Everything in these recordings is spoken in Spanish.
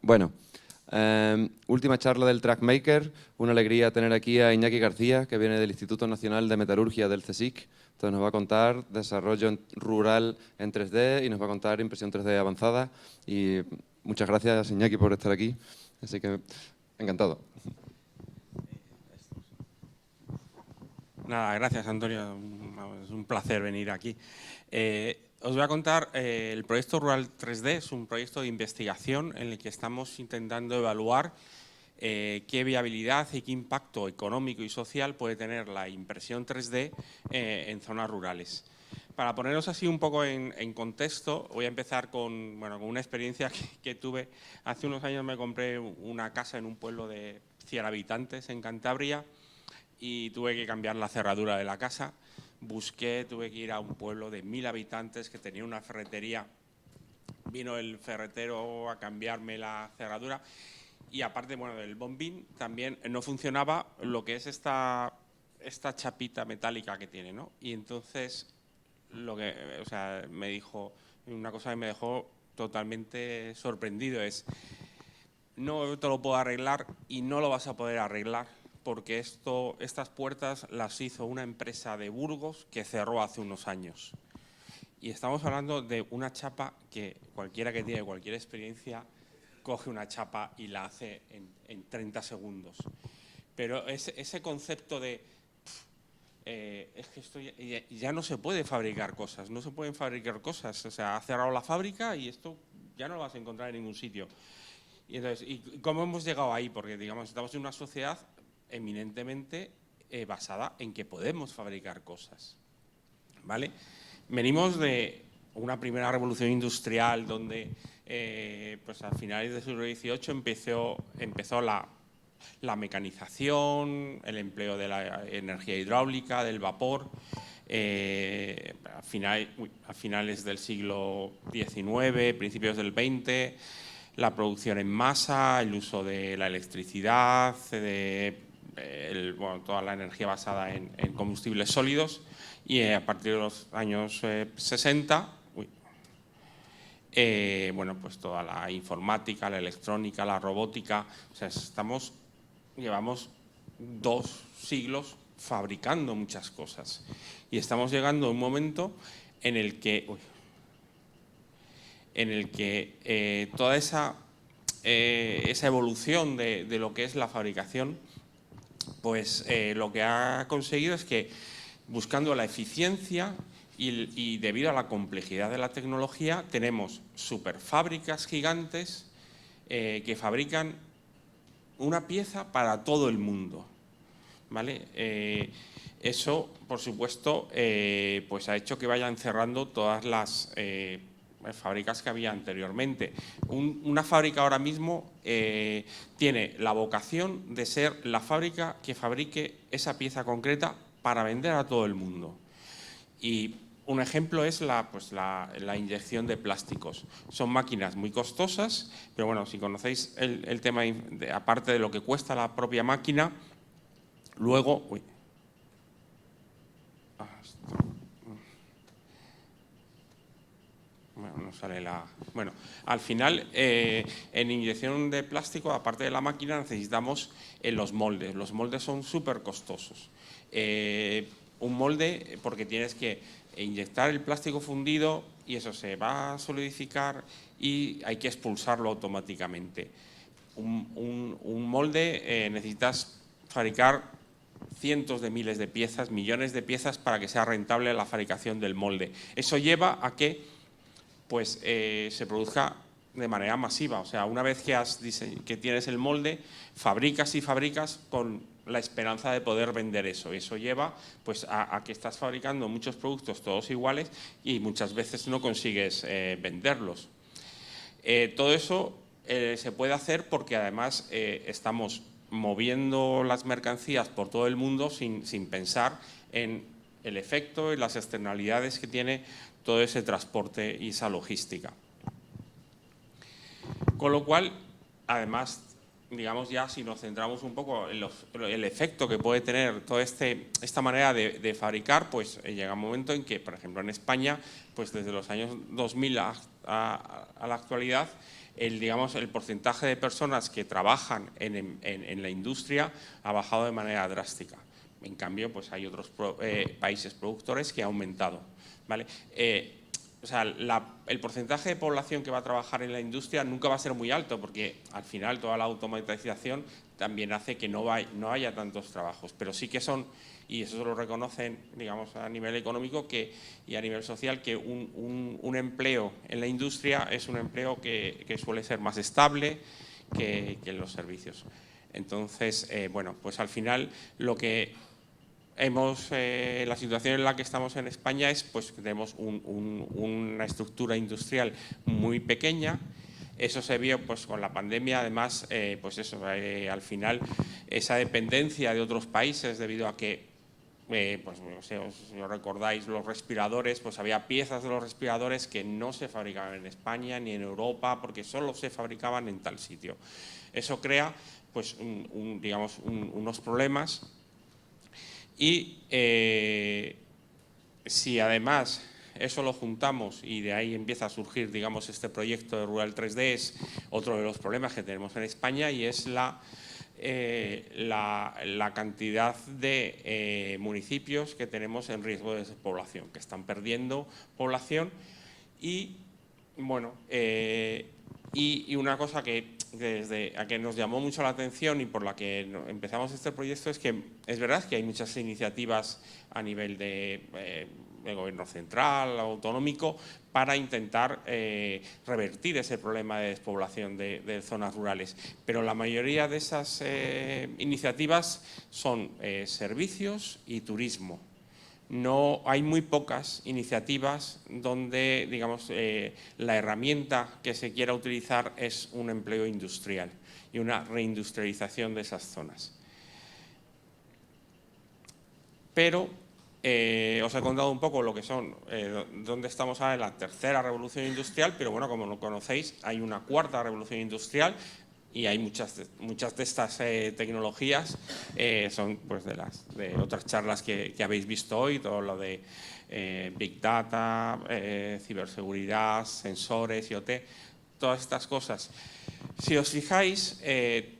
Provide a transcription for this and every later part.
Bueno, última charla del Trackmaker. Una alegría tener aquí a Iñaki García, que viene del Instituto Nacional de Metalurgia del CSIC. Entonces nos va a contar desarrollo rural en 3D y nos va a contar impresión 3D avanzada. Y muchas gracias, Iñaki, por estar aquí. Así que encantado. Nada, gracias, Antonio. Es un placer venir aquí. Os voy a contar, el proyecto Rural 3D es un proyecto de investigación en el que estamos intentando evaluar qué viabilidad y qué impacto económico y social puede tener la impresión 3D en zonas rurales. Para poneros así un poco en contexto, voy a empezar con una experiencia que tuve. Hace unos años me compré una casa en un pueblo de 100 habitantes en Cantabria y tuve que cambiar la cerradura de la casa. Tuve que ir a un pueblo de 1000 habitantes que tenía una ferretería. Vino el ferretero a cambiarme la cerradura y aparte del bombín también no funcionaba lo que es esta chapita metálica que tiene, ¿no? Y entonces me dijo una cosa que me dejó totalmente sorprendido, es: no te lo puedo arreglar y no lo vas a poder arreglar porque estas puertas las hizo una empresa de Burgos que cerró hace unos años. Y estamos hablando de una chapa que cualquiera que tiene cualquier experiencia coge una chapa y la hace en 30 segundos. Pero ese concepto de es que esto ya no se puede fabricar cosas, no se pueden fabricar cosas. O sea, ha cerrado la fábrica y esto ya no lo vas a encontrar en ningún sitio. Y entonces, ¿y cómo hemos llegado ahí? Porque, digamos, estamos en una sociedad eminentemente basada en que podemos fabricar cosas, ¿vale? Venimos de una primera revolución industrial donde, pues a finales del siglo XVIII empezó la mecanización, el empleo de la energía hidráulica, del vapor. A finales del siglo XIX, principios del XX, la producción en masa, el uso de la electricidad, toda la energía basada en combustibles sólidos, y a partir de los años 60, pues toda la informática, la electrónica, la robótica. O sea, llevamos 2 siglos fabricando muchas cosas y estamos llegando a un momento en el que toda esa evolución de lo que es la fabricación, pues lo que ha conseguido es que, buscando la eficiencia y debido a la complejidad de la tecnología, tenemos superfábricas gigantes que fabrican una pieza para todo el mundo, ¿vale? Eso, por supuesto, pues ha hecho que vayan cerrando todas las fábricas que había anteriormente. Una fábrica ahora mismo tiene la vocación de ser la fábrica que fabrique esa pieza concreta para vender a todo el mundo. Y un ejemplo es la inyección de plásticos. Son máquinas muy costosas, pero bueno, si conocéis el tema, aparte de lo que cuesta la propia máquina, luego... no sale la... Bueno, al final, en inyección de plástico, aparte de la máquina, necesitamos los moldes. Los moldes son súper costosos. Un molde, porque tienes que inyectar el plástico fundido y eso se va a solidificar y hay que expulsarlo automáticamente. Un molde necesitas fabricar cientos de miles de piezas, millones de piezas para que sea rentable la fabricación del molde. Eso lleva a que se produzca de manera masiva. O sea, una vez que tienes el molde, fabricas y fabricas con la esperanza de poder vender eso. Eso lleva pues a que estás fabricando muchos productos todos iguales y muchas veces no consigues venderlos. Todo eso se puede hacer porque además estamos moviendo las mercancías por todo el mundo sin pensar en el efecto y las externalidades que tiene todo ese transporte y esa logística. Con lo cual, además digamos ya, si nos centramos un poco en el efecto que puede tener toda esta manera de fabricar, pues llega un momento en que, por ejemplo, en España, pues desde los años 2000 a la actualidad, digamos, el porcentaje de personas que trabajan en la industria ha bajado de manera drástica. En cambio, pues hay otros países productores que ha aumentado, ¿vale? O sea, el porcentaje de población que va a trabajar en la industria nunca va a ser muy alto, porque al final toda la automatización también hace que no haya tantos trabajos, pero sí que son, y eso lo reconocen, digamos, a nivel económico y a nivel social, que un empleo en la industria es un empleo que suele ser más estable que en los servicios. Entonces, bueno, pues al final lo que la situación en la que estamos en España es pues, que tenemos una estructura industrial muy pequeña. Eso se vio pues, con la pandemia, además, pues eso, al final esa dependencia de otros países debido a que, pues, no sé, si os recordáis los respiradores, pues había piezas de los respiradores que no se fabricaban en España ni en Europa porque solo se fabricaban en tal sitio. Eso crea pues, digamos, unos problemas. Y si además eso lo juntamos y de ahí empieza a surgir, digamos, este proyecto de Rural 3D, es otro de los problemas que tenemos en España y es la cantidad de municipios que tenemos en riesgo de despoblación, que están perdiendo población y, bueno, y una cosa que nos llamó mucho la atención y por la que empezamos este proyecto es que es verdad que hay muchas iniciativas a nivel de gobierno central, autonómico, para intentar revertir ese problema de despoblación de zonas rurales. Pero la mayoría de esas iniciativas son servicios y turismo. No, hay muy pocas iniciativas donde, digamos, la herramienta que se quiera utilizar es un empleo industrial y una reindustrialización de esas zonas. Pero os he contado un poco lo que son, dónde estamos ahora en la tercera revolución industrial, pero bueno, como lo conocéis, hay una cuarta revolución industrial y hay muchas de estas tecnologías son pues de otras charlas que habéis visto hoy, todo lo de Big Data, ciberseguridad, sensores, IoT, todas estas cosas. Si os fijáis,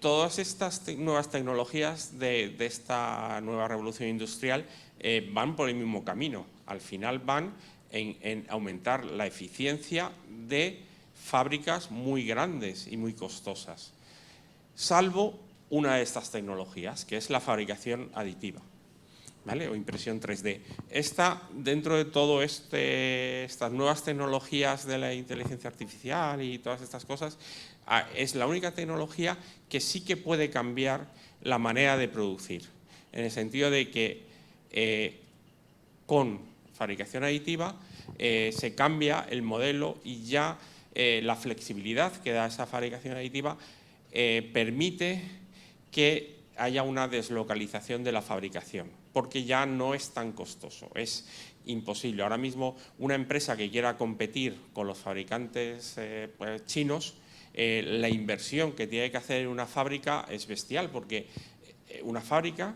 todas estas nuevas tecnologías de esta nueva revolución industrial van por el mismo camino. Al final van en aumentar la eficiencia de fábricas muy grandes y muy costosas, salvo una de estas tecnologías, que es la fabricación aditiva, ¿vale? O impresión 3D. Dentro de todo estas nuevas tecnologías de la inteligencia artificial y todas estas cosas, es la única tecnología que sí que puede cambiar la manera de producir, en el sentido de que con fabricación aditiva se cambia el modelo y ya la flexibilidad que da esa fabricación aditiva permite que haya una deslocalización de la fabricación, porque ya no es tan costoso, es imposible. Ahora mismo una empresa que quiera competir con los fabricantes pues, chinos, la inversión que tiene que hacer en una fábrica es bestial, porque una fábrica,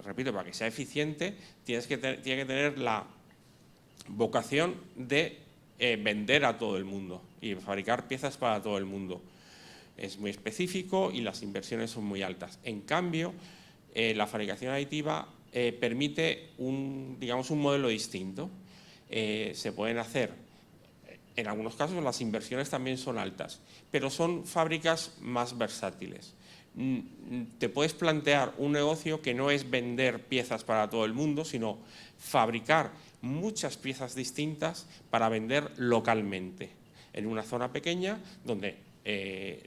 repito, para que sea eficiente, tiene que tener la vocación de vender a todo el mundo y fabricar piezas para todo el mundo. Es muy específico y las inversiones son muy altas. En cambio, la fabricación aditiva permite digamos, un modelo distinto. Se pueden hacer, en algunos casos las inversiones también son altas, pero son fábricas más versátiles. Te puedes plantear un negocio que no es vender piezas para todo el mundo, sino fabricar muchas piezas distintas para vender localmente, en una zona pequeña donde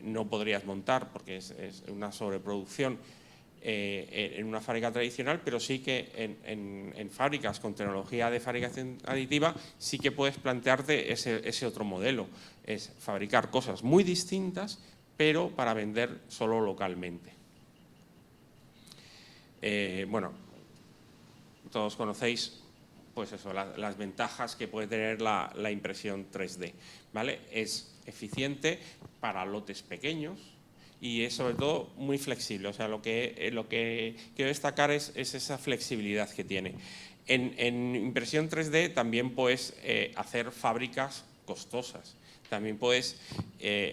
no podrías montar porque es una sobreproducción en una fábrica tradicional, pero sí que en fábricas con tecnología de fabricación aditiva sí que puedes plantearte ese otro modelo, es fabricar cosas muy distintas pero para vender solo localmente. Bueno, todos conocéis pues eso, las ventajas que puede tener la impresión 3D, ¿vale? Es eficiente para lotes pequeños y es sobre todo muy flexible. O sea, lo que quiero destacar es esa flexibilidad que tiene. En impresión 3D también puedes hacer fábricas costosas. También puedes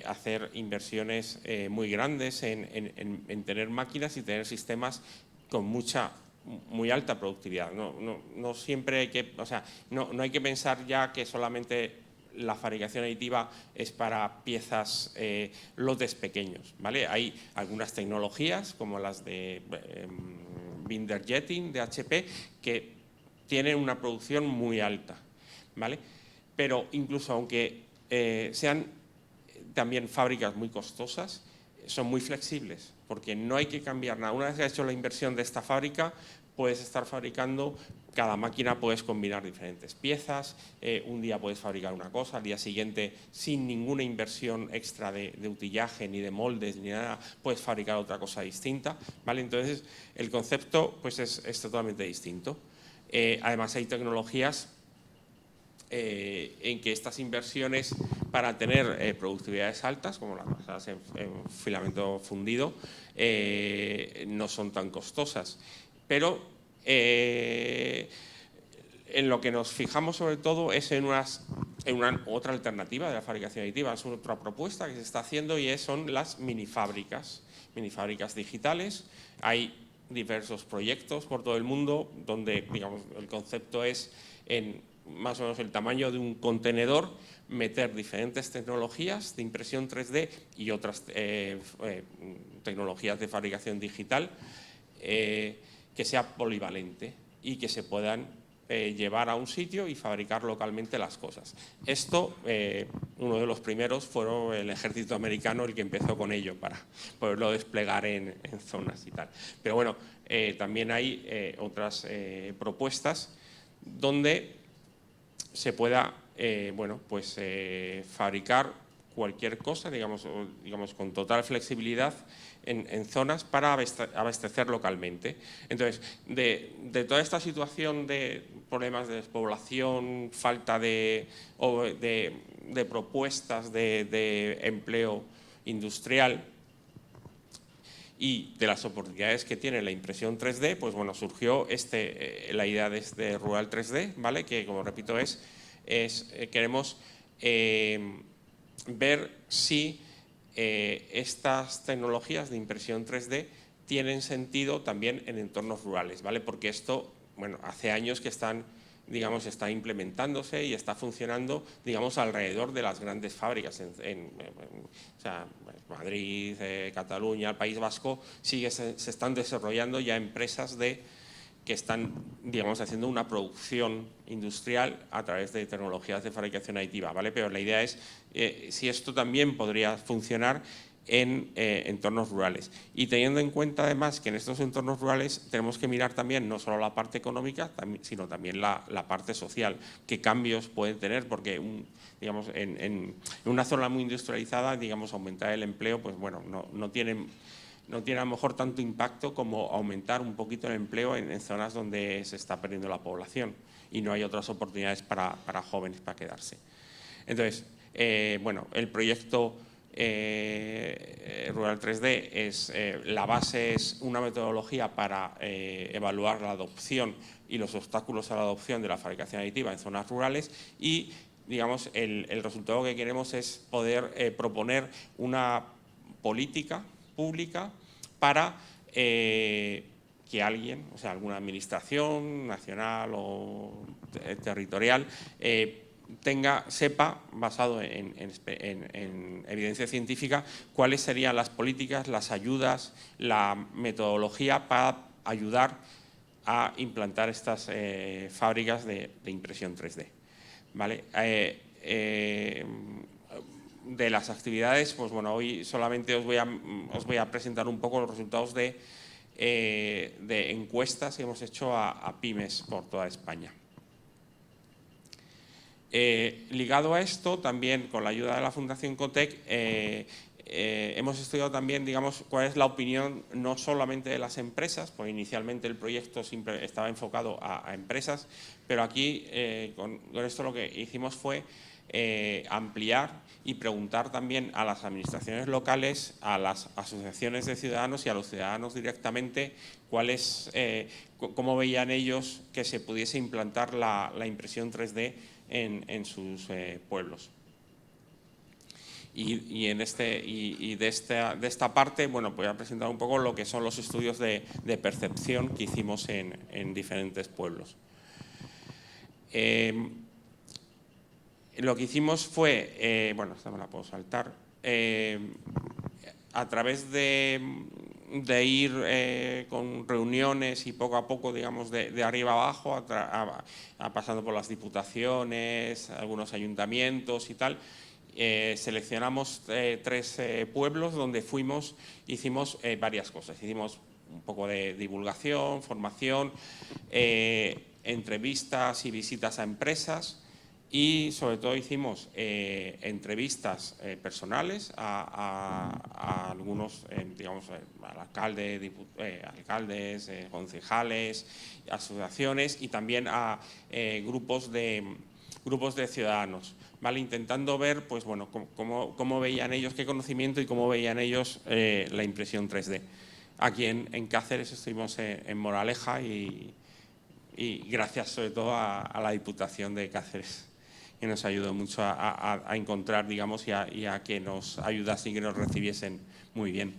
hacer inversiones muy grandes en tener máquinas y tener sistemas con muy alta productividad. No siempre hay que, o sea, no hay que pensar ya que solamente la fabricación aditiva es para piezas, lotes pequeños, ¿vale? Hay algunas tecnologías como las de binder jetting de HP que tienen una producción muy alta, ¿vale? Pero incluso aunque sean también fábricas muy costosas, son muy flexibles, porque no hay que cambiar nada. Una vez que has hecho la inversión de esta fábrica, puedes estar fabricando, cada máquina puedes combinar diferentes piezas, un día puedes fabricar una cosa, al día siguiente, sin ninguna inversión extra de utillaje, ni de moldes, ni nada, puedes fabricar otra cosa distinta, ¿vale? Entonces, el concepto pues es totalmente distinto. Además, hay tecnologías en que estas inversiones para tener productividades altas, como las basadas en filamento fundido, no son tan costosas. Pero en lo que nos fijamos sobre todo es en otra alternativa de la fabricación aditiva, es otra propuesta que se está haciendo y son las minifábricas digitales. Hay diversos proyectos por todo el mundo donde, digamos, el concepto es en más o menos el tamaño de un contenedor, meter diferentes tecnologías de impresión 3D y otras tecnologías de fabricación digital que sea polivalente y que se puedan llevar a un sitio y fabricar localmente las cosas. Esto, uno de los primeros fue el ejército americano el que empezó con ello para poderlo desplegar en zonas y tal. Pero bueno, también hay otras propuestas donde se pueda fabricar cualquier cosa, digamos con total flexibilidad en zonas para abastecer localmente. Entonces, de toda esta situación de problemas de despoblación, falta de propuestas de empleo industrial y de las oportunidades que tiene la impresión 3D, pues bueno, surgió la idea de este Rural 3D, ¿vale? Que, como repito, queremos ver si estas tecnologías de impresión 3D tienen sentido también en entornos rurales, ¿vale? Porque esto, bueno, hace años que está implementándose y está funcionando, digamos, alrededor de las grandes fábricas. O sea, Madrid, Cataluña, el País Vasco, se están desarrollando ya empresas que están, digamos, haciendo una producción industrial a través de tecnologías de fabricación aditiva, ¿vale? Pero la idea es si esto también podría funcionar en entornos rurales. Y teniendo en cuenta además que en estos entornos rurales tenemos que mirar también no solo la parte económica, sino también la parte social, qué cambios pueden tener, porque digamos, en una zona muy industrializada, digamos, aumentar el empleo, pues bueno, no tiene a lo mejor tanto impacto como aumentar un poquito el empleo en zonas donde se está perdiendo la población y no hay otras oportunidades para jóvenes para quedarse. Entonces, bueno, el proyecto Rural 3D la base es una metodología para evaluar la adopción y los obstáculos a la adopción de la fabricación aditiva en zonas rurales y, digamos, el resultado que queremos es poder proponer una política pública para que alguien, o sea, alguna administración nacional o territorial, sepa, basado en evidencia científica, cuáles serían las políticas, las ayudas, la metodología para ayudar a implantar estas fábricas de impresión 3D. ¿Vale? De las actividades, pues bueno, hoy solamente os voy a presentar un poco los resultados de encuestas que hemos hecho a pymes por toda España. Ligado a esto, también con la ayuda de la Fundación Cotec, hemos estudiado también, digamos, cuál es la opinión no solamente de las empresas, pues inicialmente el proyecto siempre estaba enfocado a empresas, pero aquí con esto lo que hicimos fue ampliar y preguntar también a las administraciones locales, a las asociaciones de ciudadanos y a los ciudadanos directamente cómo veían ellos que se pudiese implantar la impresión 3D en sus pueblos. Y de esta parte, bueno, voy a presentar un poco lo que son los estudios de percepción que hicimos en diferentes pueblos. Lo que hicimos fue, bueno, esta me la puedo saltar, a través de ir con reuniones y poco a poco, digamos, de arriba abajo, pasando por las diputaciones, algunos ayuntamientos y tal, seleccionamos 3 pueblos donde hicimos varias cosas. Hicimos un poco de divulgación, formación, entrevistas y visitas a empresas y sobre todo hicimos entrevistas personales a algunos, digamos, al alcalde, alcaldes, concejales, asociaciones y también a grupos de ciudadanos, ¿vale? Intentando ver, pues bueno, cómo veían ellos, qué conocimiento y cómo veían ellos la impresión 3D. Aquí en Cáceres estuvimos en Moraleja y gracias sobre todo a la Diputación de Cáceres, que nos ayudó mucho a encontrar, digamos, y a que nos ayudasen y que nos recibiesen muy bien.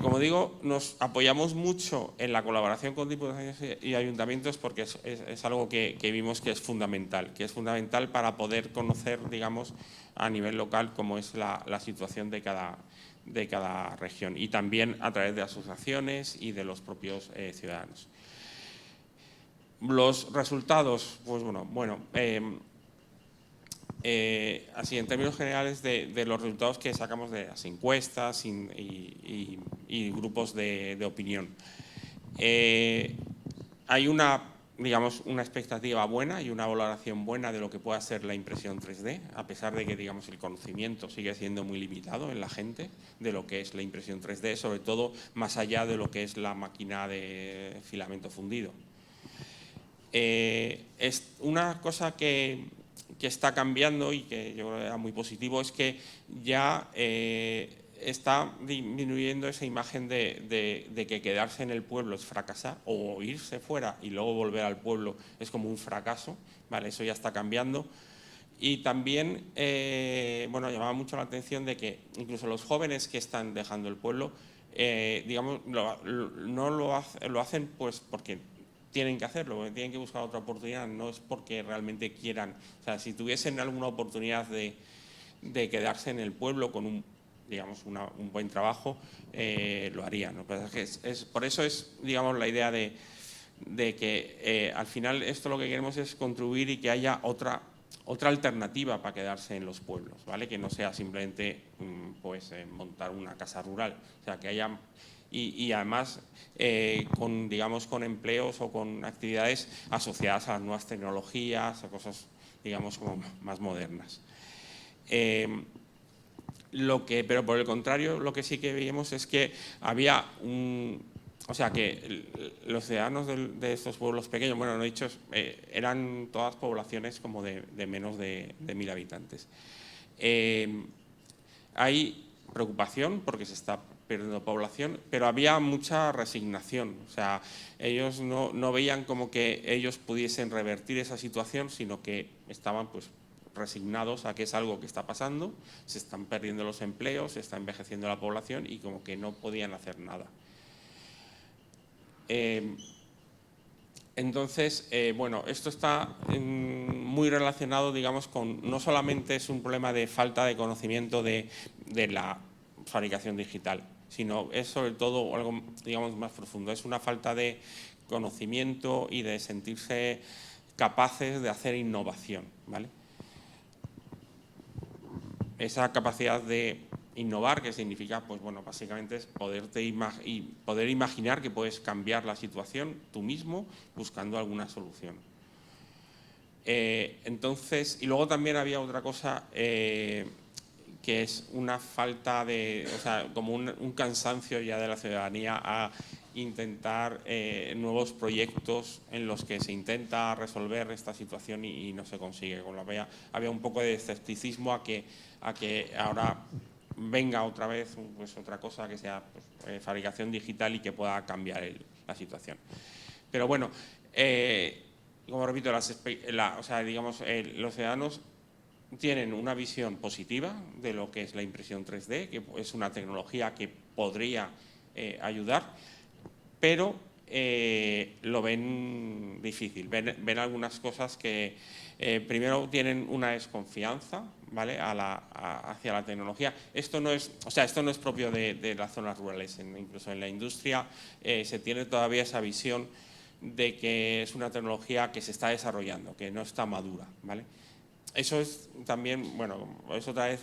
Como digo, nos apoyamos mucho en la colaboración con diputaciones y ayuntamientos porque es algo que vimos que es fundamental para poder conocer, digamos, a nivel local cómo es la situación de cada región y también a través de asociaciones y de los propios ciudadanos. Los resultados, pues bueno, así en términos generales de los resultados que sacamos de las encuestas y grupos de opinión. Hay digamos, una expectativa buena y una valoración buena de lo que pueda ser la impresión 3D, a pesar de que, digamos, el conocimiento sigue siendo muy limitado en la gente de lo que es la impresión 3D, sobre todo más allá de lo que es la máquina de filamento fundido. Es una cosa que está cambiando y que yo creo que era muy positivo es que ya está disminuyendo esa imagen de que quedarse en el pueblo es fracasar o irse fuera y luego volver al pueblo es como un fracaso, ¿vale? Eso ya está cambiando. Y también, bueno, llamaba mucho la atención de que incluso los jóvenes que están dejando el pueblo, digamos, no lo hacen pues porque tienen que hacerlo, porque tienen que buscar otra oportunidad, no es porque realmente quieran. O sea, si tuviesen alguna oportunidad de quedarse en el pueblo con un buen trabajo, lo harían, ¿no? Por eso es, digamos, la idea de que al final esto lo que queremos es contribuir y que haya otra alternativa para quedarse en los pueblos, ¿vale? Que no sea simplemente pues montar una casa rural, o sea, que haya y además con empleos o con actividades asociadas a las nuevas tecnologías, a cosas, digamos, como más modernas. Pero por el contrario, lo que sí que veíamos es que había o sea, que los ciudadanos de estos pueblos pequeños, bueno, no he dicho, eran todas poblaciones como de menos de 1000 habitantes. Hay preocupación porque se está perdiendo población, pero había mucha resignación. O sea, ellos no veían como que ellos pudiesen revertir esa situación, sino que estaban pues resignados a que es algo que está pasando, se están perdiendo los empleos, se está envejeciendo la población y como que no podían hacer nada. Entonces, bueno, esto está muy relacionado, digamos, con no solamente es un problema de falta de conocimiento de la fabricación digital, sino es sobre todo algo, digamos, más profundo. Es una falta de conocimiento y de sentirse capaces de hacer innovación, ¿vale? Esa capacidad de innovar, que significa, pues bueno, básicamente es poder imaginar que puedes cambiar la situación tú mismo buscando alguna solución. Entonces, y luego también había otra cosa que es una falta de, o sea, como un cansancio ya de la ciudadanía a intentar nuevos proyectos en los que se intenta resolver esta situación y no se consigue. Había un poco de escepticismo a que ahora venga otra vez pues, otra cosa que sea pues, fabricación digital y que pueda cambiar la situación. Pero bueno, como repito, los ciudadanos tienen una visión positiva de lo que es la impresión 3D, que es una tecnología que podría ayudar, pero lo ven difícil. Ven algunas cosas que primero tienen una desconfianza, ¿vale? hacia la tecnología. Esto no es propio de las zonas rurales, incluso en la industria se tiene todavía esa visión de que es una tecnología que se está desarrollando, que no está madura, ¿vale? Eso es también, bueno, es otra vez,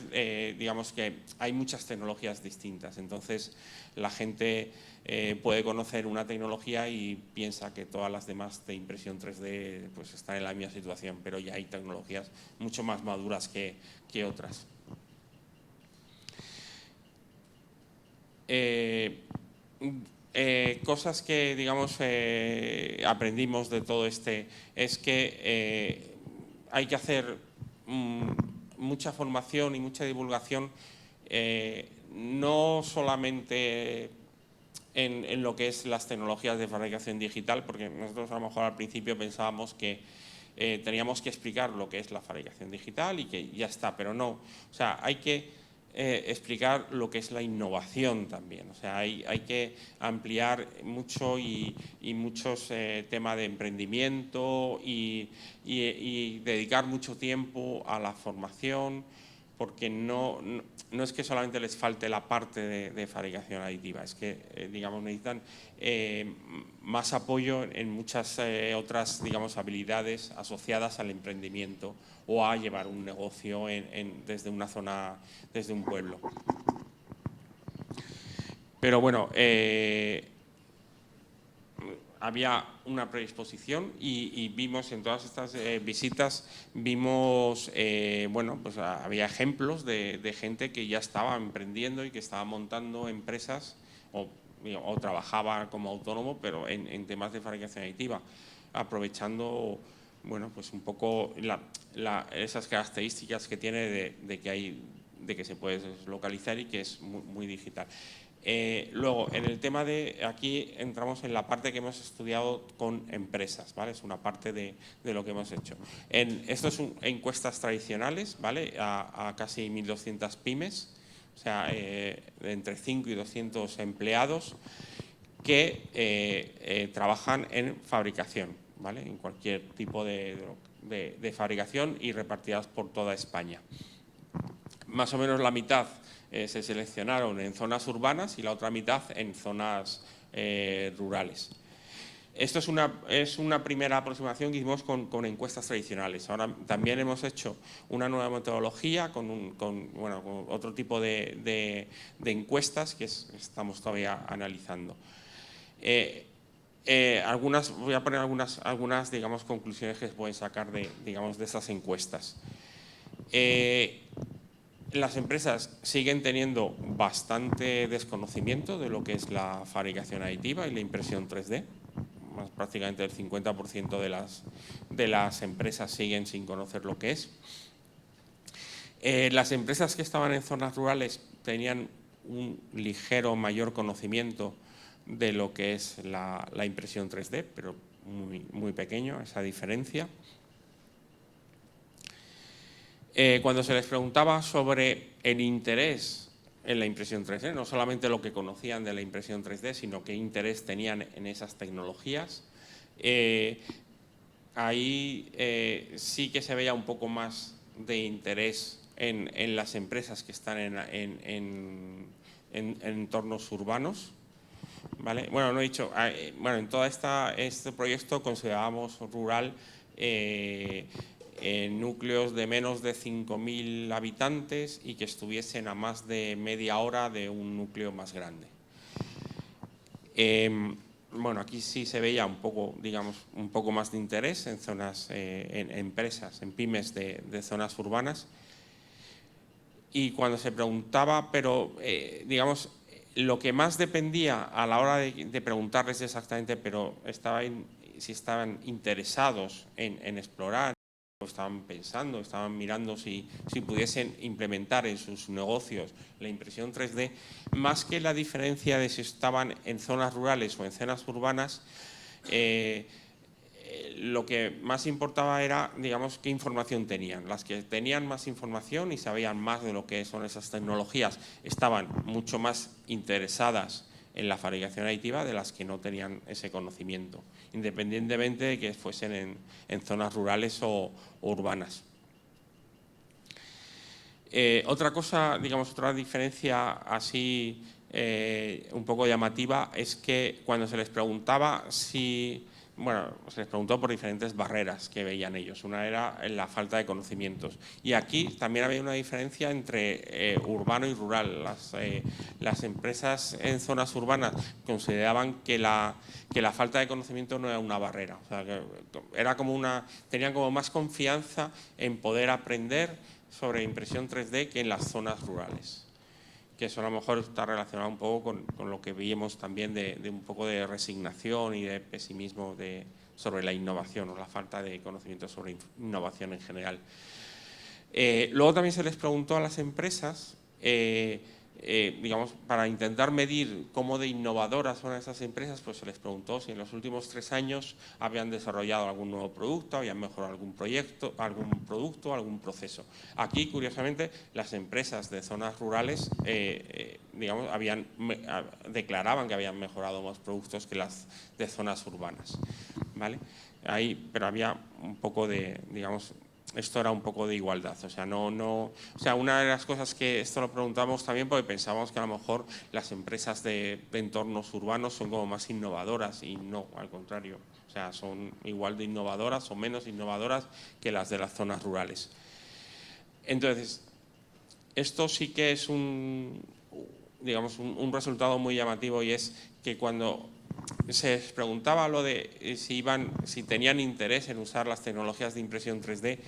digamos que hay muchas tecnologías distintas, entonces la gente puede conocer una tecnología y piensa que todas las demás de impresión 3D pues están en la misma situación, pero ya hay tecnologías mucho más maduras que otras. Cosas que, digamos, aprendimos de todo es que hay que hacer mucha formación y mucha divulgación, no solamente en lo que es las tecnologías de fabricación digital, porque nosotros a lo mejor al principio pensábamos que teníamos que explicar lo que es la fabricación digital y que ya está, pero no. O sea, hay que explicar lo que es la innovación también. O sea, hay que ampliar mucho y muchos temas de emprendimiento y dedicar mucho tiempo a la formación, porque no es que solamente les falte la parte de fabricación aditiva, es que digamos, necesitan más apoyo en muchas otras, digamos, habilidades asociadas al emprendimiento o a llevar un negocio desde una zona, desde un pueblo. Pero bueno, había una predisposición y vimos en todas estas visitas, vimos, bueno, pues había ejemplos de gente que ya estaba emprendiendo y que estaba montando empresas o trabajaba como autónomo, pero en temas de fabricación aditiva, aprovechando, bueno, pues un poco esas características que tiene de que se puede localizar y que es muy digital. Luego, en el tema aquí entramos en la parte que hemos estudiado con empresas, ¿vale? Es una parte de lo que hemos hecho. Esto son encuestas tradicionales, ¿vale? A casi 1.200 pymes, o sea, entre 5 y 200 empleados que trabajan en fabricación, ¿vale? En cualquier tipo de fabricación y repartidas por toda España. Más o menos la mitad se seleccionaron en zonas urbanas y la otra mitad en zonas rurales. Esto es una primera aproximación que hicimos con encuestas tradicionales. Ahora también hemos hecho una nueva metodología con otro tipo de encuestas que estamos todavía analizando. Voy a poner algunas digamos, conclusiones que se pueden sacar de estas encuestas. Las empresas siguen teniendo bastante desconocimiento de lo que es la fabricación aditiva y la impresión 3D. Prácticamente el 50% de las empresas siguen sin conocer lo que es. Las empresas que estaban en zonas rurales tenían un ligero mayor conocimiento de lo que es la impresión 3D, pero muy pequeño esa diferencia. Cuando se les preguntaba sobre el interés en la impresión 3D, no solamente lo que conocían de la impresión 3D, sino qué interés tenían en esas tecnologías, ahí sí que se veía un poco más de interés en las empresas que están en entornos urbanos. ¿Vale? Bueno, no he dicho, bueno, en todo este proyecto considerábamos rural núcleos de menos de 5.000 habitantes y que estuviesen a más de media hora de un núcleo más grande. Bueno, aquí sí se veía un poco, digamos, un poco más de interés en zonas, en empresas, en pymes de zonas urbanas. Y cuando se preguntaba, pero digamos, lo que más dependía a la hora de preguntarles exactamente, pero si estaban interesados en explorar, o estaban pensando, estaban mirando si pudiesen implementar en sus negocios la impresión 3D, más que la diferencia de si estaban en zonas rurales o en zonas urbanas, lo que más importaba era, digamos, qué información tenían. Las que tenían más información y sabían más de lo que son esas tecnologías estaban mucho más interesadas en la fabricación aditiva de las que no tenían ese conocimiento, independientemente de que fuesen en zonas rurales o urbanas. Otra cosa, digamos, otra diferencia así un poco llamativa es que cuando se les preguntaba bueno, se les preguntó por diferentes barreras que veían ellos. Una era la falta de conocimientos. Y aquí también había una diferencia entre urbano y rural. Las empresas en zonas urbanas consideraban que la falta de conocimiento no era una barrera. O sea, que era tenían como más confianza en poder aprender sobre impresión 3D que en las zonas rurales, que eso a lo mejor está relacionado un poco con lo que veíamos también de un poco de resignación y de pesimismo sobre la innovación o la falta de conocimiento sobre innovación en general. Luego también se les preguntó a las empresas, digamos, para intentar medir cómo de innovadoras son esas empresas, pues se les preguntó si en los últimos 3 años habían desarrollado algún nuevo producto, habían mejorado algún producto, algún proceso. Aquí, curiosamente, las empresas de zonas rurales, digamos, declaraban que habían mejorado más productos que las de zonas urbanas, ¿vale? Pero había un poco de, digamos, esto era un poco de igualdad, o sea, una de las cosas que esto lo preguntamos también porque pensábamos que a lo mejor las empresas de entornos urbanos son como más innovadoras y no, al contrario, o sea, son igual de innovadoras o menos innovadoras que las de las zonas rurales. Entonces, esto sí que es digamos, un resultado muy llamativo, y es que cuando se les preguntaba lo de si tenían interés en usar las tecnologías de impresión 3D,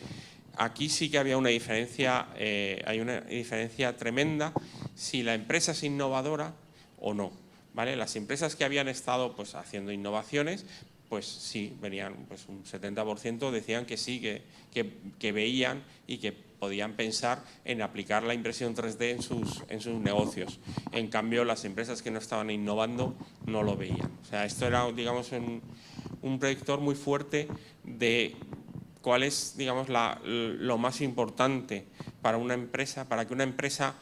aquí sí que había una diferencia, hay una diferencia tremenda si la empresa es innovadora o no, ¿vale? Las empresas que habían estado pues haciendo innovaciones, pues sí, venían, pues un 70% decían que sí, que veían y que podían pensar en aplicar la impresión 3D en sus negocios. En cambio, las empresas que no estaban innovando no lo veían. O sea, esto era, digamos, un predictor muy fuerte de cuál es, digamos, lo más importante para una empresa, para que una empresa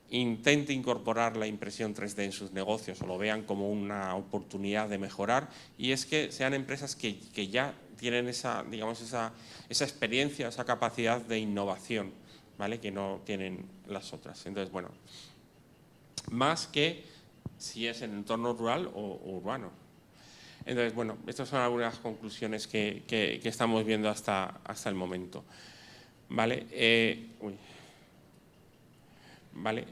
intente incorporar la impresión 3D en sus negocios o lo vean como una oportunidad de mejorar, y es que sean empresas que ya tienen esa, digamos, esa experiencia, esa capacidad de innovación, ¿vale? Que no tienen las otras. Entonces, bueno, más que si es en entorno rural o urbano. Entonces, bueno, estas son algunas conclusiones que estamos viendo hasta el momento. ¿Vale? ¿Vale?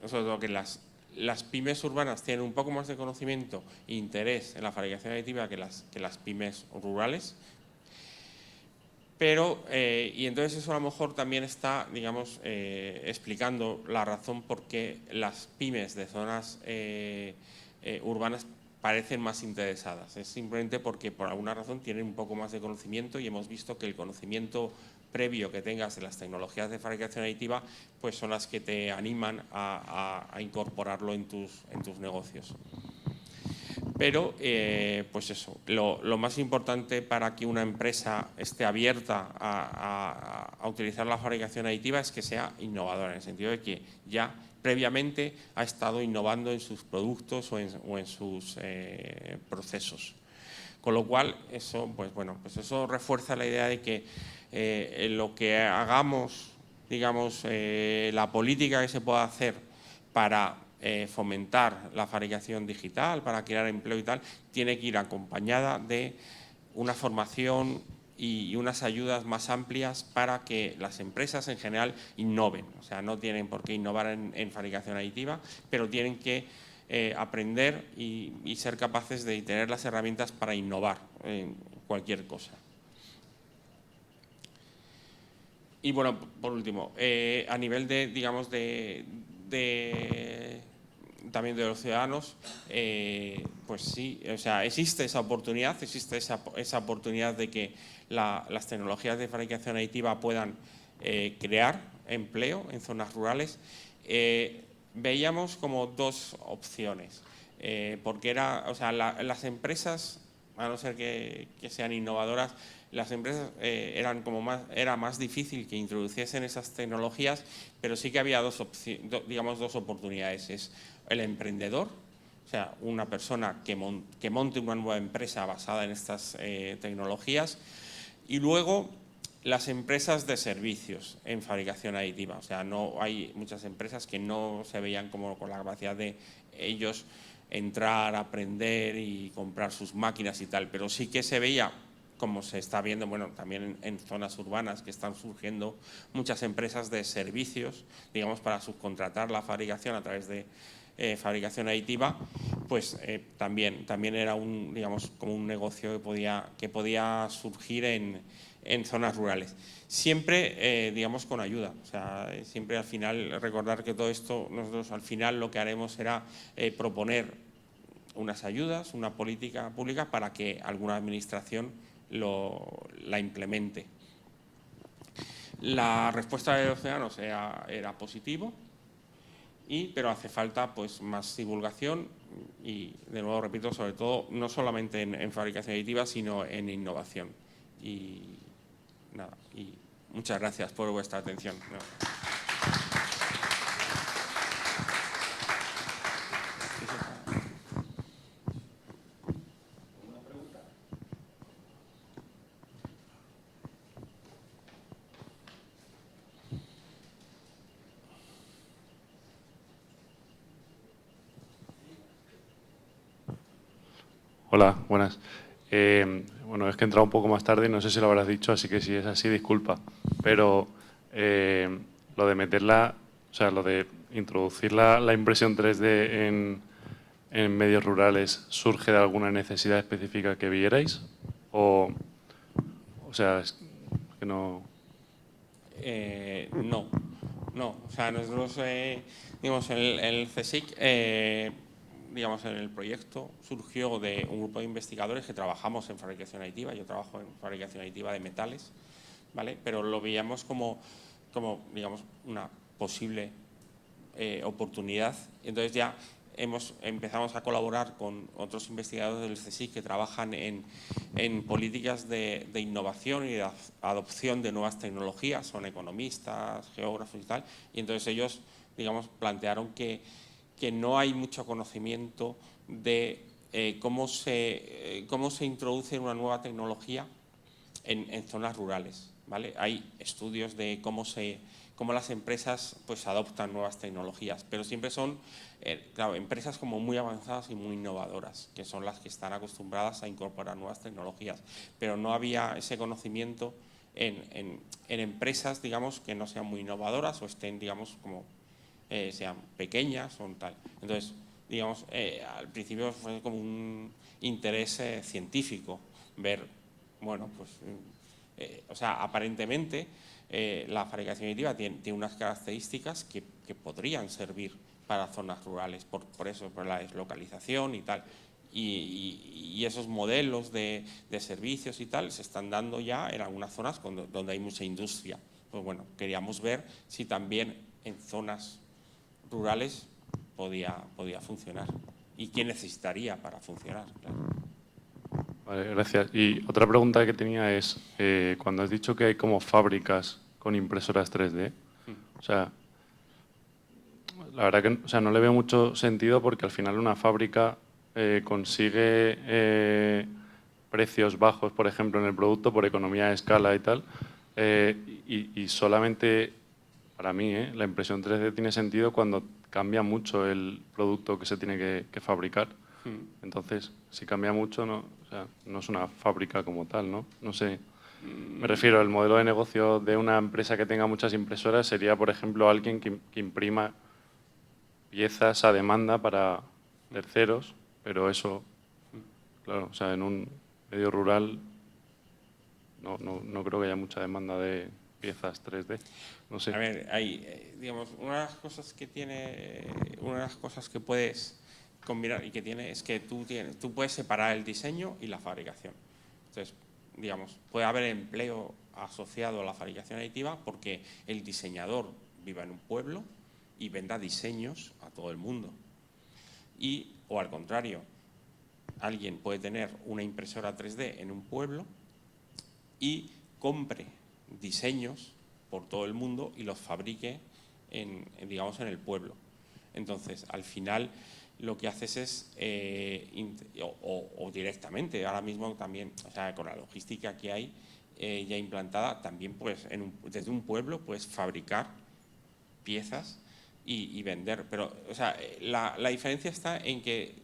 Sobre todo que las pymes urbanas tienen un poco más de conocimiento e interés en la fabricación aditiva que las pymes rurales. Pero, y entonces eso a lo mejor también está, digamos, explicando la razón por qué las pymes de zonas urbanas parecen más interesadas. Es simplemente porque por alguna razón tienen un poco más de conocimiento, y hemos visto que el conocimiento previo que tengas de las tecnologías de fabricación aditiva pues son las que te animan a incorporarlo en tus negocios. Pero, pues eso, lo más importante para que una empresa esté abierta a utilizar la fabricación aditiva es que sea innovadora, en el sentido de que ya previamente ha estado innovando en sus productos o en sus procesos. Con lo cual, eso, pues bueno, pues eso refuerza la idea de que lo que hagamos, digamos, la política que se pueda hacer para fomentar la fabricación digital, para crear empleo y tal, tiene que ir acompañada de una formación y unas ayudas más amplias para que las empresas en general innoven. O sea, no tienen por qué innovar en fabricación aditiva, pero tienen que aprender y ser capaces de tener las herramientas para innovar en cualquier cosa. Y bueno, por último, a nivel de, digamos, de también de los ciudadanos, pues sí, o sea, existe esa oportunidad de que las tecnologías de fabricación aditiva puedan crear empleo en zonas rurales. Veíamos como dos opciones, porque las empresas, a no ser que sean innovadoras, las empresas era más difícil que introduciesen esas tecnologías, pero sí que había dos oportunidades. Es el emprendedor, o sea, una persona que monte una nueva empresa basada en estas tecnologías, y luego las empresas de servicios en fabricación aditiva. O sea, no hay muchas empresas que no se veían como con la capacidad de ellos entrar, aprender y comprar sus máquinas y tal, pero sí que se veía, como se está viendo, bueno, también en zonas urbanas, que están surgiendo muchas empresas de servicios, digamos, para subcontratar la fabricación a través de fabricación aditiva, pues también era como un negocio que podía surgir en zonas rurales. Siempre, digamos, con ayuda. O sea, siempre al final recordar que todo esto, nosotros al final lo que haremos será proponer unas ayudas, una política pública para que alguna administración la implemente. La respuesta de los ciudadanos era positivo, pero hace falta pues más divulgación y, de nuevo repito, sobre todo no solamente en fabricación aditiva, sino en innovación. Y nada, y muchas gracias por vuestra atención. Hola, buenas. Bueno, es que he entrado un poco más tarde y no sé si lo habrás dicho, así que si es así, disculpa. Pero lo de meterla, o sea, lo de introducir la impresión 3D en medios rurales, ¿surge de alguna necesidad específica que vierais? O sea, es que no... No. O sea, nosotros, digamos, el CSIC, digamos, en el proyecto surgió de un grupo de investigadores que trabajamos en fabricación aditiva. Yo trabajo en fabricación aditiva de metales, ¿vale? Pero lo veíamos como digamos, una posible oportunidad. Entonces ya empezamos a colaborar con otros investigadores del CSIC que trabajan en políticas de innovación y de adopción de nuevas tecnologías, son economistas, geógrafos y tal, y entonces ellos, digamos, plantearon que no hay mucho conocimiento de cómo se introduce una nueva tecnología en zonas rurales, ¿vale? Hay estudios de cómo las empresas pues adoptan nuevas tecnologías, pero siempre son claro, empresas como muy avanzadas y muy innovadoras, que son las que están acostumbradas a incorporar nuevas tecnologías, pero no había ese conocimiento en empresas, digamos, que no sean muy innovadoras o estén, digamos, como sean pequeñas o tal. Entonces, digamos, al principio fue como un interés científico ver, bueno, pues, o sea, aparentemente la fabricación aditiva tiene unas características que podrían servir para zonas rurales, por eso, por la deslocalización y tal. Y esos modelos de servicios y tal se están dando ya en algunas zonas donde hay mucha industria. Pues bueno, queríamos ver si también en zonas rurales podía funcionar y qué necesitaría para funcionar. Claro. Vale, gracias. Y otra pregunta que tenía es, cuando has dicho que hay como fábricas con impresoras 3D, o sea, la verdad que o sea, no le veo mucho sentido porque al final una fábrica consigue precios bajos, por ejemplo, en el producto por economía de escala y tal, y solamente, para mí, la impresión 3D tiene sentido cuando cambia mucho el producto que se tiene que fabricar. Entonces, si cambia mucho, no, o sea, no es una fábrica como tal, ¿no? No sé. Me refiero, el modelo de negocio de una empresa que tenga muchas impresoras sería, por ejemplo, alguien que imprima piezas a demanda para terceros, pero eso, claro, o sea, en un medio rural no creo que haya mucha demanda de piezas 3D. No sé. A ver, hay, digamos, una de las cosas que puedes combinar y que tiene es que tú puedes separar el diseño y la fabricación. Entonces, digamos, puede haber empleo asociado a la fabricación aditiva porque el diseñador viva en un pueblo y venda diseños a todo el mundo. O al contrario, alguien puede tener una impresora 3D en un pueblo y compre diseños por todo el mundo y los fabrique digamos, en el pueblo. Entonces, al final, lo que haces es, o directamente, ahora mismo también, o sea, con la logística que hay ya implantada, también pues desde un pueblo puedes fabricar piezas y vender. Pero, o sea, la diferencia está en que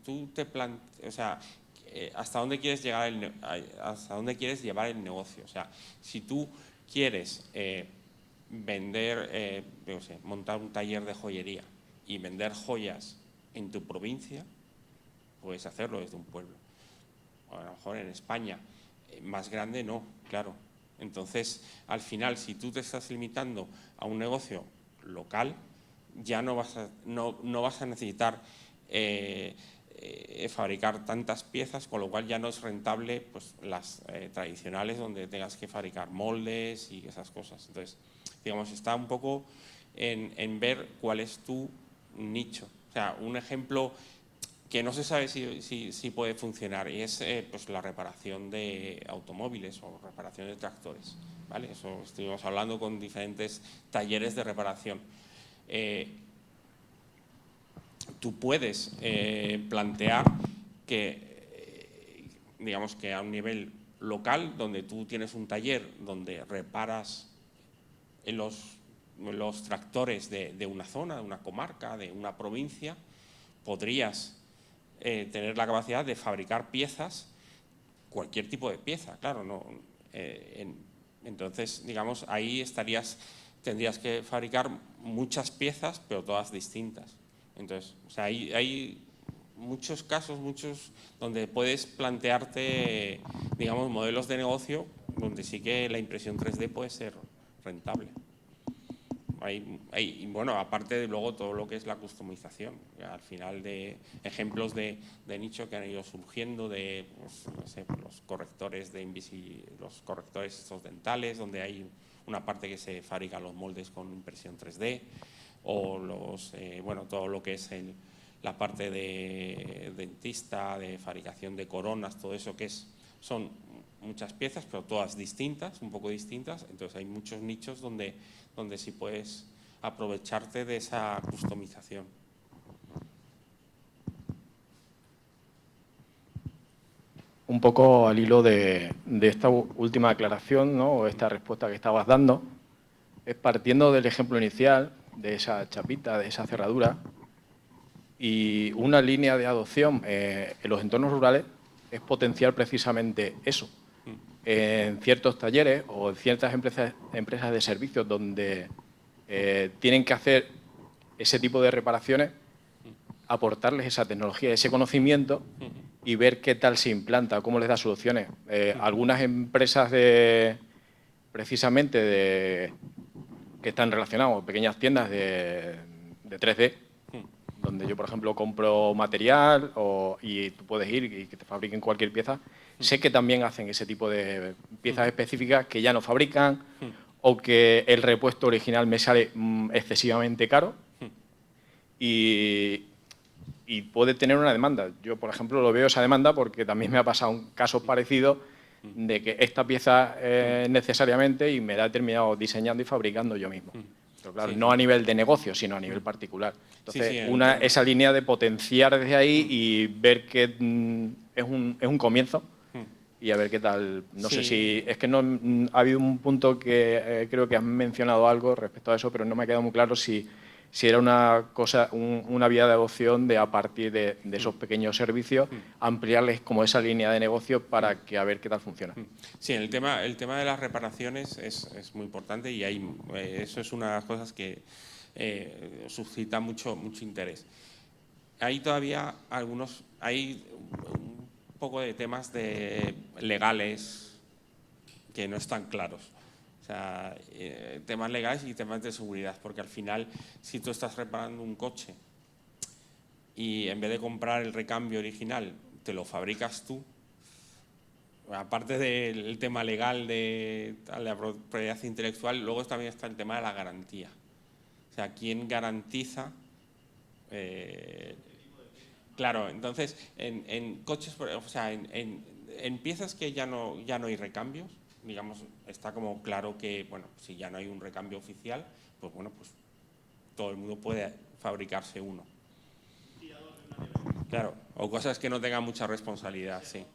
tú te planteas, o sea, hasta dónde quieres llegar hasta dónde quieres llevar el negocio. O sea, si tú quieres vender, no sé, montar un taller de joyería y vender joyas en tu provincia, puedes hacerlo desde un pueblo. O a lo mejor en España, más grande no, claro. Entonces, al final, si tú te estás limitando a un negocio local, ya no vas a necesitar fabricar tantas piezas, con lo cual ya no es rentable pues, las tradicionales donde tengas que fabricar moldes y esas cosas. Entonces, digamos, está un poco en ver cuál es tu nicho. O sea, un ejemplo que no se sabe si puede funcionar y es pues la reparación de automóviles o reparación de tractores, ¿vale? Eso estuvimos hablando con diferentes talleres de reparación. Tú puedes plantear que, digamos que a un nivel local, donde tú tienes un taller donde reparas los tractores de una zona, de una comarca, de una provincia, podrías tener la capacidad de fabricar piezas, cualquier tipo de pieza, claro, no. Entonces, digamos, ahí tendrías que fabricar muchas piezas, pero todas distintas. Entonces, o sea, hay muchos casos, donde puedes plantearte, digamos, modelos de negocio donde sí que la impresión 3D puede ser rentable. Bueno, aparte de luego todo lo que es la customización, al final de ejemplos de nicho que han ido surgiendo de pues, no sé, los correctores los correctores estos dentales, donde hay una parte que se fabrica los moldes con impresión 3D, o bueno, todo lo que es la parte de dentista, de fabricación de coronas, todo eso que son muchas piezas, pero todas distintas, un poco distintas. Entonces hay muchos nichos donde sí puedes aprovecharte de esa customización. Un poco al hilo de esta última aclaración, ¿no? O esta respuesta que estabas dando, es partiendo del ejemplo inicial, de esa chapita, de esa cerradura, y una línea de adopción en los entornos rurales es potenciar precisamente eso. En ciertos talleres o en ciertas empresas de servicios donde tienen que hacer ese tipo de reparaciones, aportarles esa tecnología, ese conocimiento y ver qué tal se implanta, cómo les da soluciones. Algunas empresas precisamente que están relacionadas, pequeñas tiendas de 3D, donde yo, por ejemplo, compro material y tú puedes ir y que te fabriquen cualquier pieza. Sé que también hacen ese tipo de piezas específicas que ya no fabrican o que el repuesto original me sale excesivamente caro y puede tener una demanda. Yo, por ejemplo, lo veo esa demanda porque también me ha pasado un caso parecido de que esta pieza necesariamente y me la he terminado diseñando y fabricando yo mismo. Pero claro, no a nivel de negocio, sino a nivel particular. Entonces, esa línea de potenciar desde ahí y ver que es un comienzo y a ver qué tal. No sé si... Es que no ha habido un punto que creo que has mencionado algo respecto a eso, pero no me ha quedado muy claro si era una vía de adopción de a partir de esos pequeños servicios, ampliarles como esa línea de negocio para que a ver qué tal funciona. Sí, el tema de las reparaciones es muy importante y eso es una de las cosas que suscita mucho interés. Hay todavía hay un poco de temas legales que no están claros. O O sea, temas legales y temas de seguridad, porque al final, si tú estás reparando un coche y en vez de comprar el recambio original, te lo fabricas tú, aparte del tema legal de la propiedad intelectual, luego también está el tema de la garantía. O sea, ¿quién garantiza? Claro, entonces, en coches, o sea, en piezas que ya no hay recambios, digamos, está como claro que, bueno, si ya no hay un recambio oficial, pues bueno, pues todo el mundo puede fabricarse uno. Claro, o cosas que no tengan mucha responsabilidad, sí.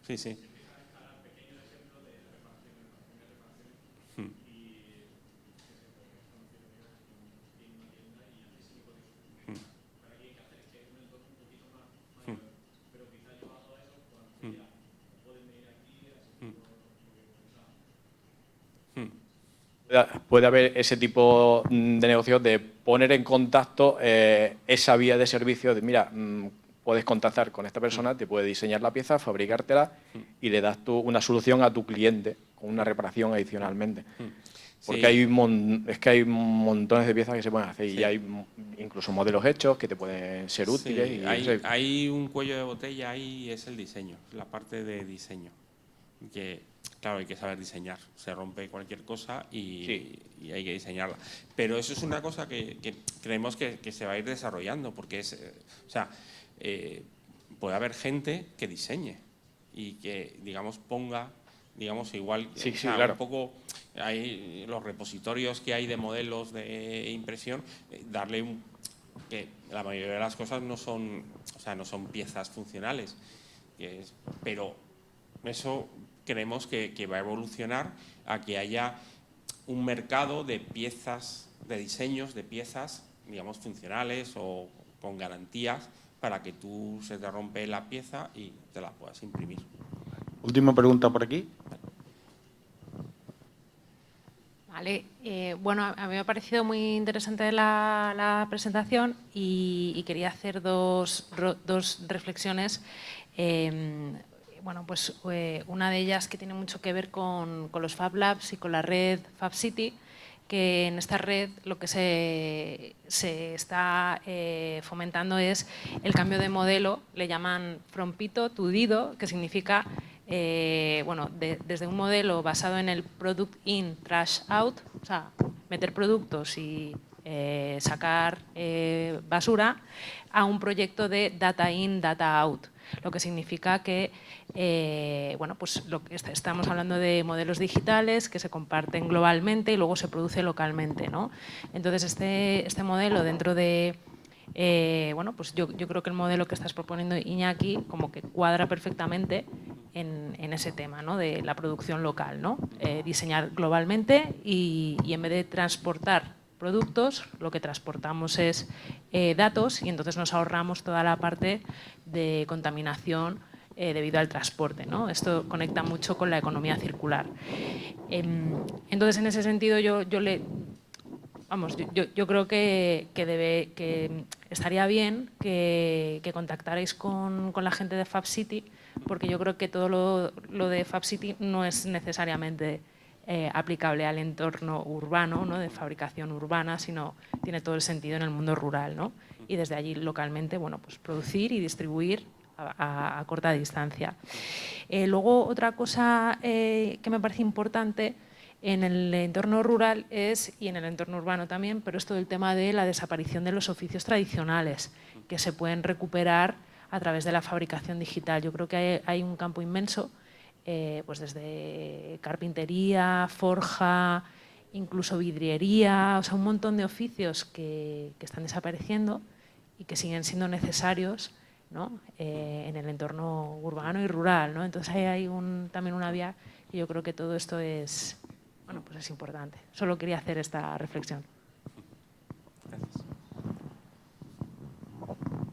Sí, sí. Puede haber ese tipo de negocios de poner en contacto esa vía de servicio de, mira, puedes contactar con esta persona, te puede diseñar la pieza, fabricártela y le das tú una solución a tu cliente con una reparación adicionalmente. Porque Sí. es que hay montones de piezas que se pueden hacer Sí. y hay incluso modelos hechos que te pueden ser útiles. Sí, Y hay un cuello de botella ahí, es el diseño, la parte de diseño. Que, claro, hay que saber diseñar. Se rompe cualquier cosa y hay que diseñarla. Pero eso es una cosa que creemos que se va a ir desarrollando, porque es, o sea, puede haber gente que diseñe y que, digamos, ponga, digamos, igual, Sí, o sea, claro. un poco, hay los repositorios que hay de modelos de impresión, darle que la mayoría de las cosas no son, o sea, no son piezas funcionales, pero eso creemos que va a evolucionar a que haya un mercado de piezas, de diseños de piezas, digamos, funcionales o con garantías para que tú se te rompe la pieza y te la puedas imprimir. Última pregunta por aquí. Vale, bueno, a mí me ha parecido muy interesante la presentación y quería hacer dos reflexiones. Bueno, pues una de ellas que tiene mucho que ver con los Fab Labs y con la red Fab City, que en esta red lo que se está fomentando es el cambio de modelo, le llaman From Pito to Dido, que significa bueno, desde un modelo basado en el Product In, Trash Out, o sea, meter productos y sacar basura, a un proyecto de Data In, Data Out. Lo que significa que bueno, pues estamos hablando de modelos digitales que se comparten globalmente y luego se produce localmente, ¿no? Entonces, este modelo dentro de… bueno, pues yo creo que el modelo que estás proponiendo, Iñaki, como que cuadra perfectamente en ese tema, ¿no? De la producción local, ¿no? Diseñar globalmente y en vez de transportar productos, lo que transportamos es datos y entonces nos ahorramos toda la parte de contaminación debido al transporte, ¿no? Esto conecta mucho con la economía circular. Entonces, en ese sentido, yo creo que estaría bien que contactarais con la gente de Fab City, porque yo creo que todo lo de Fab City no es necesariamente aplicable al entorno urbano, ¿no? De fabricación urbana, sino tiene todo el sentido en el mundo rural, ¿no? Y desde allí localmente, bueno, pues producir y distribuir a corta distancia. Luego, otra cosa que me parece importante en el entorno rural y en el entorno urbano también, pero es todo el tema de la desaparición de los oficios tradicionales que se pueden recuperar a través de la fabricación digital. Yo creo que hay un campo inmenso, pues desde carpintería, forja, incluso vidriería, o sea, un montón de oficios que están desapareciendo y que siguen siendo necesarios, ¿no? En el entorno urbano y rural, ¿no? Entonces ahí hay también una vía que yo creo que todo esto es, bueno, pues es importante. Solo quería hacer esta reflexión.